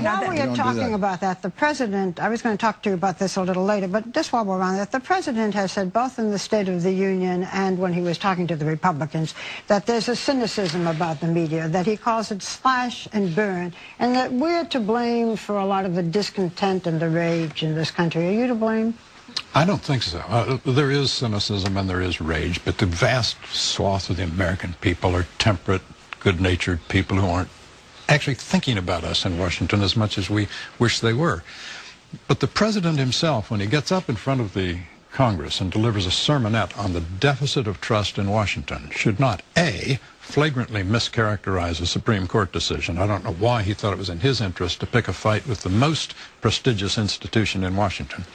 while we are talking about that, the president, I was going to talk to you about this a little later, but just while we're on that, the president has said both in the State of the Union and when he was talking to the Republicans that there's a cynicism about the media, that he calls it slash and burn, and that we're to blame for a lot of the discontent and the rage in this country. Are you to blame? I don't think so. There is cynicism and there is rage, but the vast swath of the American people are temperate, good-natured people who aren't actually thinking about us in Washington as much as we wish they were. But the president himself, when he gets up in front of the Congress and delivers a sermonette on the deficit of trust in Washington, should not, A, flagrantly mischaracterize a Supreme Court decision. I don't know why he thought it was in his interest to pick a fight with the most prestigious institution in Washington.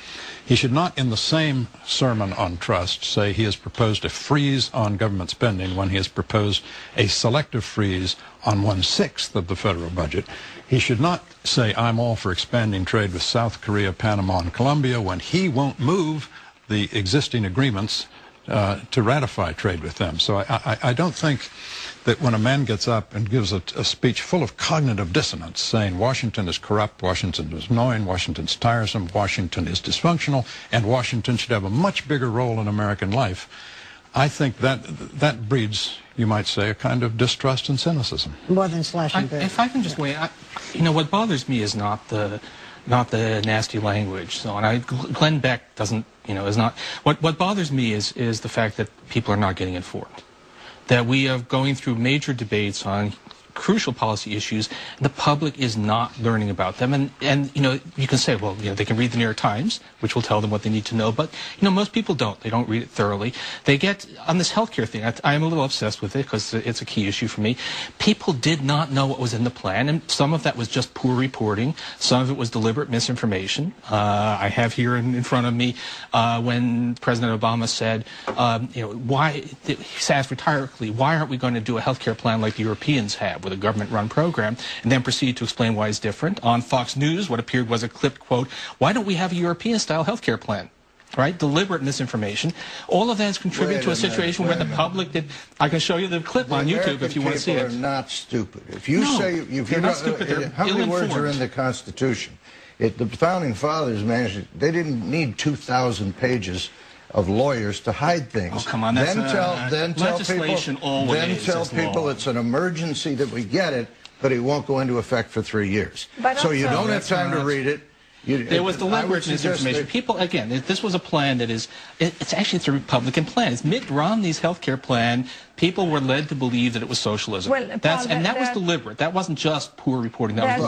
He should not, in the same sermon on trust, say he has proposed a freeze on government spending when he has proposed a selective freeze on 1/6 of the federal budget. He should not say, I'm all for expanding trade with South Korea, Panama, and Colombia, when he won't move the existing agreements to ratify trade with them. So I don't think that when a man gets up and gives a speech full of cognitive dissonance, saying Washington is corrupt, Washington is annoying, Washington's tiresome, Washington is dysfunctional, and Washington should have a much bigger role in American life, I think that breeds, you might say, a kind of distrust and cynicism. More than slash and burn. If I can just weigh, you know, what bothers me is not the nasty language. So, and Glenn Beck doesn't, you know, is not. What bothers me is the fact that people are not getting informed. That we are going through major debates on crucial policy issues, and the public is not learning about them. And you know, you can say, well, you know, they can read the New York Times, which will tell them what they need to know, but you know, most people don't. They don't read it thoroughly. They get on this healthcare thing. I am a little obsessed with it because it's a key issue for me. People did not know what was in the plan, and some of that was just poor reporting. Some of it was deliberate misinformation. I have here in front of me when President Obama said, you know, why he asked rhetorically, why aren't we going to do a healthcare plan like the Europeans have, with a government-run program, and then proceed to explain why it's different. On Fox News, what appeared was a clipped quote, why don't we have a European-style healthcare plan? Right? Deliberate misinformation. All of that has contributed to a situation where the public did. I can show you the clip on YouTube if you want to see it. People are not stupid. If you say, if you're not stupid, they're how many words are in the Constitution? The founding fathers managed. They didn't need 2,000 pages of lawyers to hide things. Oh, come on, that's then tell people it's an emergency that we get it, but it won't go into effect for 3 years. So you don't have time to read it. There was deliberate misinformation. People, again, this was a plan that is, it's a Republican plan. It's Mitt Romney's health care plan. People were led to believe that it was socialism. Well, and that was deliberate. That wasn't just poor reporting. That was deliberate.